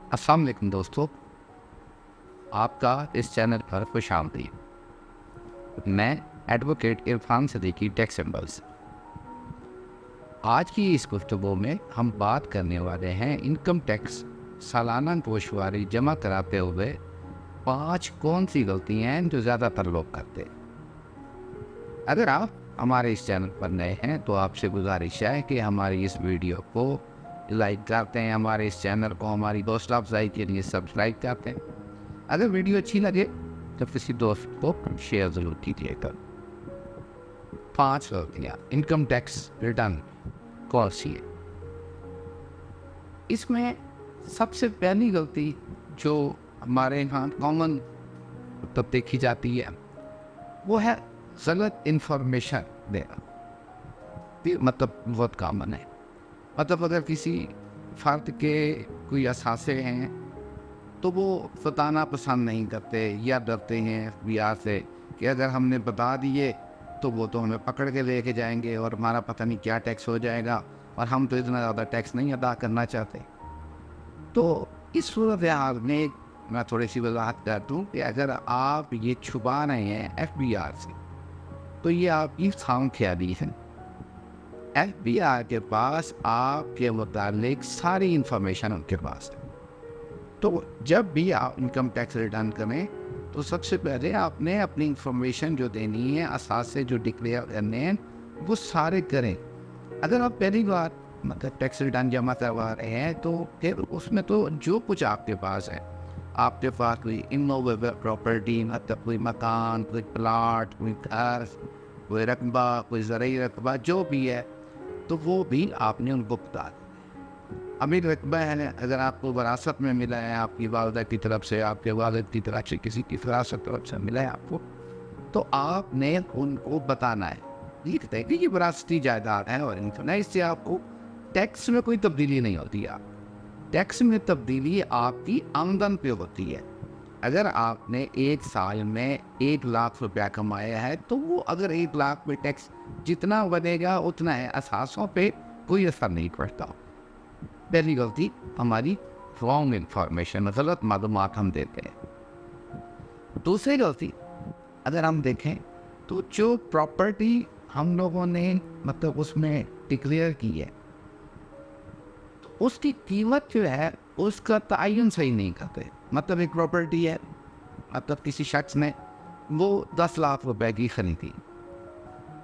अस्सलाम वालेकुम दोस्तों, आपका इस चैनल पर खुशामदीद। मैं advocate Irfan Siddiqui tech symbols. आज की इस गुफ्तगू में हम बात करने वाले हैं इनकम टैक्स सालाना गोशवारी जमा कराते हुए 5 कौन सी गलतियाँ हैं जो ज़्यादातर लोग करते हैं। अगर आप हमारे इस चैनल पर नए हैं तो आपसे गुजारिश है कि हमारी इस वीडियो को लाइक करते हैं, हमारे इस चैनल को हमारी हौसला अफजाई के लिए सब्सक्राइब करते हैं। अगर वीडियो अच्छी लगे तो किसी दोस्त को शेयर ज़रूर कीजिएगा। 5 गलतियाँ इनकम टैक्स रिटर्न कौन सी है। इसमें सबसे पहली गलती जो हमारे यहाँ कॉमन तब देखी जाती है वो है गलत इंफॉर्मेशन देना। मतलब बहुत कॉमन है। मतलब अगर किसी फर्द के कोई असासे हैं तो वो बताना पसंद नहीं करते या डरते हैं FBI से कि अगर हमने बता दिए तो वो तो हमें पकड़ के लेके जाएंगे और हमारा पता नहीं क्या टैक्स हो जाएगा, और हम तो इतना ज़्यादा टैक्स नहीं अदा करना चाहते। तो इस सूरत हाल में मैं थोड़ी सी वजाहत कर दूँ कि अगर आप ये छुपा रहे हैं FBI से तो ये आपकी खामख्याली है। FBI के पास आपके मुतालिक सारी इंफॉर्मेशन उनके पास है। तो जब भी आप इनकम टैक्स रिटर्न करें तो सबसे पहले आपने अपनी इंफॉर्मेशन जो देनी है, असासे जो डिक्लेयर करने हैं, वो सारे करें। अगर आप पहली बार मतलब टैक्स रिटर्न जमा करवा रहे हैं तो फिर उसमें तो जो कुछ आपके पास है, आपके पास कोई इमूवेबल प्रॉपर्टी मतलब कोई मकान, कोई प्लाट, कोई घर, कोई रकबा, कोई ज़रूरी रकबा जो भी है, तो वो भी आपने उनको बता दें। अमीर रकबा है, अगर आपको विरासत में मिला है, आपकी वालिदा की तरफ से, आपके वालिद की तरफ से, किसी की विरासत तरफ से मिला है आपको, तो आपने उनको बताना है। लिख दें कि ये विरासती जायदाद है और इनको नहीं, इससे आपको टैक्स में कोई तब्दीली नहीं होती है। टैक्स में तब्दीली आपकी आमदन पे होती है। अगर आपने 1 साल में 1 लाख रुपया कमाया है तो वो अगर 1 लाख में टैक्स जितना बनेगा उतना है, असासों पे कोई असर नहीं पड़ता। पहली गलती हमारी रॉन्ग इंफॉर्मेशन, गलत मालूमात हम देते हैं। दूसरी गलती अगर हम देखें तो जो प्रॉपर्टी हम लोगों ने मतलब उसमें डिक्लेयर की है तो उसकी कीमत जो है उसका तयन सही नहीं करते। मतलब एक प्रॉपर्टी है, मतलब किसी शख्स ने वो 10 लाख रुपए की खरीदी,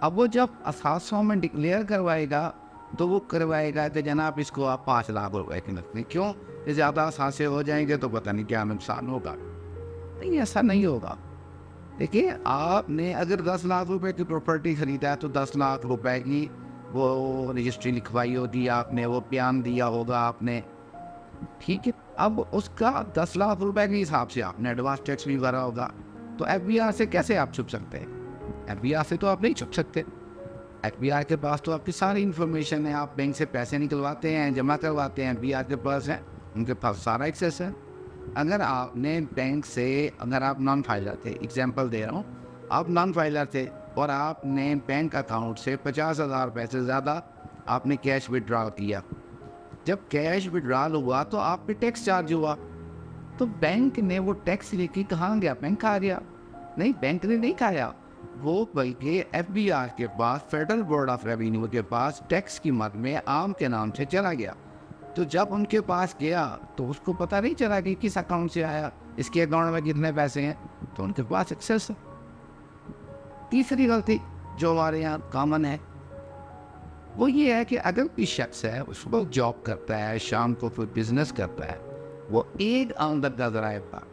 अब वो जब असासों में डिक्लेयर करवाएगा तो वो करवाएगा कि जनाब इसको आप 5 लाख रुपए की रखते हैं। क्यों? ज़्यादा असासे हो जाएंगे तो पता नहीं क्या नुकसान होगा। नहीं, ऐसा नहीं होगा। देखिए, आपने अगर 10 लाख रुपए की प्रॉपर्टी खरीदा है तो 10 लाख रुपए की वो रजिस्ट्री लिखवाई होगी आपने, वो बयान दिया होगा आपने, ठीक है। अब उसका 10 लाख रुपए के हिसाब से आपने एडवांस टैक्स भी भरा होगा। तो FBI से कैसे आप छुप सकते हैं? FBI से तो आप नहीं छुप सकते। FBI के पास तो आपकी सारी इन्फॉर्मेशन है। आप बैंक से पैसे निकलवाते हैं, जमा करवाते हैं, FBI के पास है, उनके पास सारा एक्सेस है। अगर आपने बैंक से, अगर आप नॉन फाइलर थे, एग्जांपल दे रहा हूँ, आप नॉन फाइलर थे और आपने बैंक अकाउंट से 50,000 रुपये से ज़्यादा आपने कैश विड्रॉल किया, जब कैश विड्रॉल हुआ तो आप पे टैक्स चार्ज हुआ, तो बैंक ने वो टैक्स लेके कहाँ गया? बैंक खा गया? नहीं, बैंक ने नहीं खाया, वो बल्कि FBI के पास, फेडरल बोर्ड ऑफ रेवेन्यू के पास टैक्स की मद में आम के नाम से चला गया। तो जब उनके पास गया तो उसको पता नहीं चला कि किस अकाउंट से आया, इसके अकाउंट में कितने पैसे हैं, तो उनके पास एक्सेस है। तीसरी गलती जो हमारे यहाँ कॉमन है वो ये है कि अगर कोई शख्स है, उसको जॉब करता है, शाम को कोई बिजनेस करता है, वो एक आमदन का ज़राया था,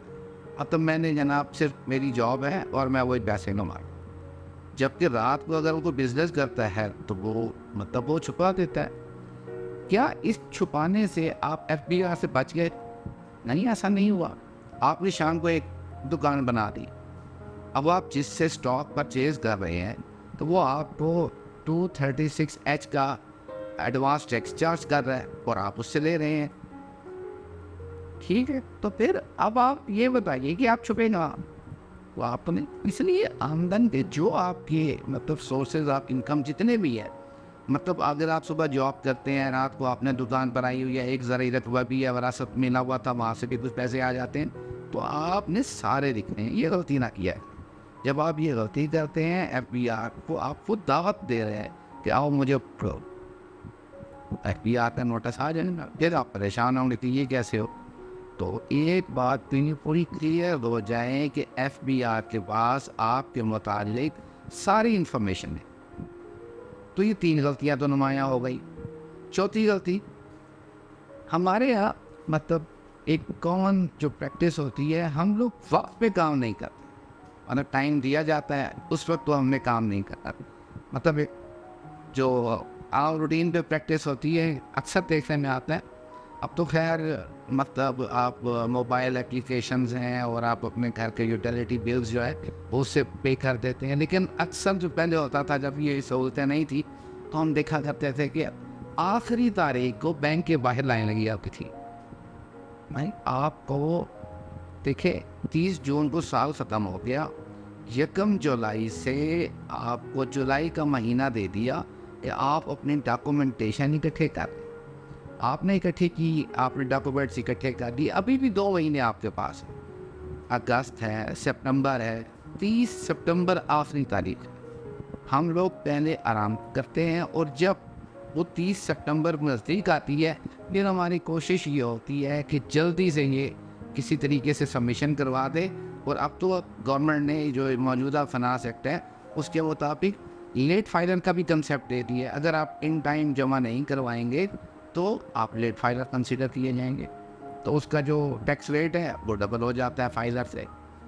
मतलब मैंने जनाब सिर्फ मेरी जॉब है और मैं वही पैसे कमा, जबकि रात को अगर वो बिजनेस करता है तो वो मतलब वो छुपा देता है। क्या इस छुपाने से आप FBI से बच गए? नहीं, ऐसा नहीं हुआ। आपने शाम को एक दुकान बना दी, अब आप जिससे स्टॉक परचेज कर रहे हैं तो वो आपको 236H का एडवांस टैक्स चार्ज कर रहा है और आप उससे ले रहे हैं, ठीक है। तो फिर अब आप ये बताइए कि आप छुपे ना, तो आपने इसलिए आमदन के जो आपके मतलब सोर्सेज ऑफ इनकम जितने भी हैं मतलब अगर आप सुबह जॉब करते हैं, रात को आपने दुकान पर आई हुई है, एक ज़रा रकबा भी है, वरासत मिला हुआ था, वहाँ से भी कुछ पैसे आ जाते हैं, तो आपने सारे दिखने हैं। ये गलती ना किया है। जब आप ये गलती करते हैं, एफबीआर को आप खुद दावत दे रहे हैं कि आओ मुझे एफबीआर का नोटिस आ जाएगा, फिर आप परेशान होंगे कि ये कैसे हो। तो एक बात पूरी क्लियर हो जाए कि एफबीआर के पास आपके मुतालिक सारी इंफॉर्मेशन है। तो ये 3 गलतियां तो नुमायाँ हो गई। चौथी गलती, हमारे यहाँ मतलब एक कॉमन जो प्रैक्टिस होती है, हम लोग वक्त पे काम नहीं करते। मतलब टाइम दिया जाता है, उस वक्त तो हमने काम नहीं करना। मतलब एक जो आम रूटीन पे प्रैक्टिस होती है, अक्सर देखने में आता है। अब तो खैर मतलब आप मोबाइल एप्लीकेशंस हैं और आप अपने घर के यूटिलिटी बिल्स जो है उससे पे कर देते हैं। लेकिन अक्सर जो पहले होता था, जब ये सहूलतें नहीं थी, तो हम देखा करते थे कि आखिरी तारीख को बैंक के बाहर लाइन लगी आपकी थी। भाई आपको देखे 30 जून को साल ख़त्म हो गया, 1 जुलाई से आपको जुलाई का महीना दे दिया कि आप अपने डॉक्यूमेंटेशन इकट्ठे कर लें। आपने इकट्ठे की, आपने डॉक्यूमेंट्स इकट्ठे कर दिए, अभी भी 2 महीने आपके पास है। अगस्त है, सितंबर है, 30 सितंबर आखिरी तारीख। हम लोग पहले आराम करते हैं और जब वो 30 सितंबर नज़दीक आती है, फिर हमारी कोशिश ये होती है कि जल्दी से ये किसी तरीके से सबमिशन करवा दे। और अब तो गवर्नमेंट ने जो मौजूदा फाइनेंस एक्ट है उसके मुताबिक लेट फाइलर का भी कंसेप्ट दे दिया है। अगर आप इन टाइम जमा नहीं करवाएंगे तो आप लेट फाइलर कंसीडर किए जाएंगे, तो उसका जो टैक्स रेट है वो डबल हो जाता है फाइलर से,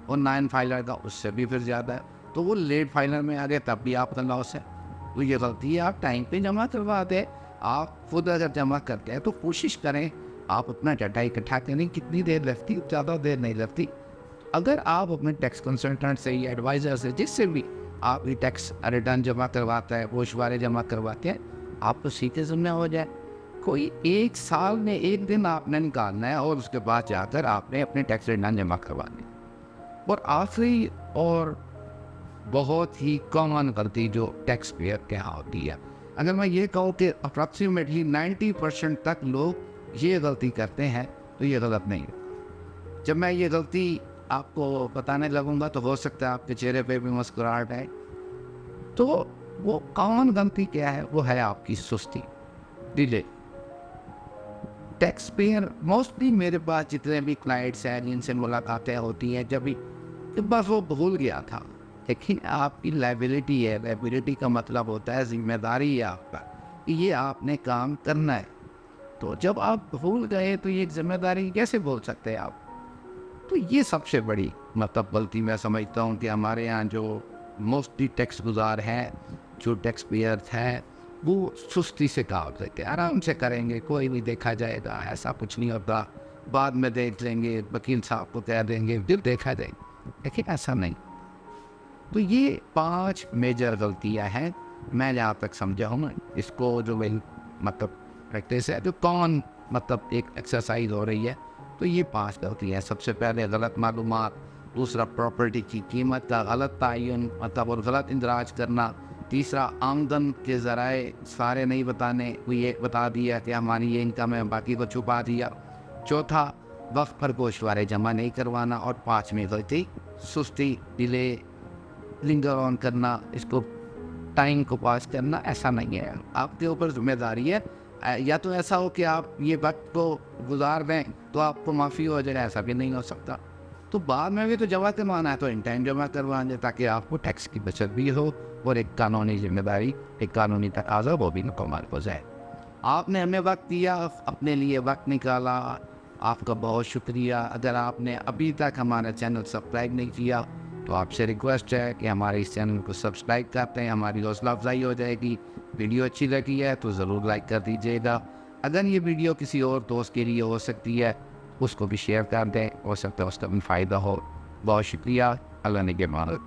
और नॉन फाइलर का उससे भी फिर ज़्यादा है। तो वो लेट फाइलर में आ गए तब भी आपका लॉस है। तो ये गलती है, आप टाइम पे जमा करवा दें। आप खुद अगर जमा करते हैं तो कोशिश करें आप अपना डाटा इकट्ठा करें। कितनी देर लगती, ज़्यादा देर नहीं लगती। अगर आप अपने टैक्स कंसल्टेंट से या एडवाइज़र से, जिससे भी आप ये टैक्स रिटर्न जमा करवाता है, गोशवारे जमा करवाते हैं, आपको सीधे ज़िम्मे हो जाए। कोई 1 साल में 1 दिन आपने निकालना है और उसके बाद जाकर आपने अपने टैक्स रिटर्न जमा करवाने। और आखिरी और बहुत ही कॉमन गलती जो टैक्स पेयर के यहाँ होती है, अगर मैं ये कहूँ कि अप्रॉक्सीमेटली 90% तक लोग ये गलती करते हैं, तो ये गलत नहीं है। जब मैं ये गलती आपको बताने लगूंगा तो हो सकता है आपके चेहरे पे भी मुस्कुराहट है। तो वो कॉमन गलती क्या है? वो है आपकी सुस्ती, डिले। टैक्स पेयर मोस्टली मेरे पास जितने भी क्लाइंट्स हैं जिनसे मुलाकातें होती हैं, जब भी तो बस वो भूल गया था। लेकिन आपकी लायबिलिटी है, लायबिलिटी का मतलब होता है जिम्मेदारी है आपका कि ये आपने काम करना है। तो जब आप भूल गए तो ये जिम्मेदारी कैसे भूल सकते हैं आप? तो ये सबसे बड़ी मतलब गलती मैं समझता हूँ कि हमारे यहाँ जो मोस्टली टैक्स गुजार हैं, जो टैक्स पेयर्स हैं, वो सुस्ती से काम करते हैं। आराम से करेंगे, कोई नहीं देखा जाएगा, ऐसा कुछ नहीं होता, बाद में देख लेंगे, वकील साहब को कह देंगे, फिर देखा जाएगा। लेकिन ऐसा नहीं। तो ये 5 मेजर गलतियाँ हैं मैं जहाँ तक समझा हूँ। इसको जो मेरी मतलब प्रैक्टिस है, जो कौन मतलब एक एक्सरसाइज हो रही है, तो ये 5 गलतियाँ। सबसे पहले गलत मालूमात, दूसरा प्रॉपर्टी की कीमत का गलत तयन मतलब और गलत इंदराज करना, तीसरा आमदन के ज़राए सारे नहीं बताने, कोई एक बता दिया कि हमारी ये इनकम है, बाकी को छुपा दिया। चौथा वक्त पर गोशवारे जमा नहीं करवाना। और 5वीं गलती सुस्ती, डिले, लिंगर ऑन करना, इसको टाइम को पास करना। ऐसा नहीं है, आपके ऊपर जिम्मेदारी है। या तो ऐसा हो कि आप ये वक्त को गुजार दें तो आपको माफ़ी हो जाए, ऐसा भी नहीं हो सकता। तो बाद में भी तो जमा करवाना है तो इन टाइम जमा करवाएं, ताकि आपको टैक्स की बचत भी हो और एक कानूनी जिम्मेदारी, एक कानूनी तकाज़ा वो भी मुकम्मल हो जाए। आपने हमें वक्त दिया, अपने लिए वक्त निकाला, आपका बहुत शुक्रिया। अगर आपने अभी तक हमारा चैनल सब्सक्राइब नहीं किया तो आपसे रिक्वेस्ट है कि हमारे इस चैनल को सब्सक्राइब करते हैं, हमारी हौसला अफजाई हो जाएगी। वीडियो अच्छी लगी है तो ज़रूर लाइक कर दीजिएगा। अगर ये वीडियो किसी और दोस्त के लिए हो सकती है, उसको भी शेयर कर दें, हो सकता है उसका भी फ़ायदा हो। बहुत शुक्रिया। अल्लाह ने के मालिक।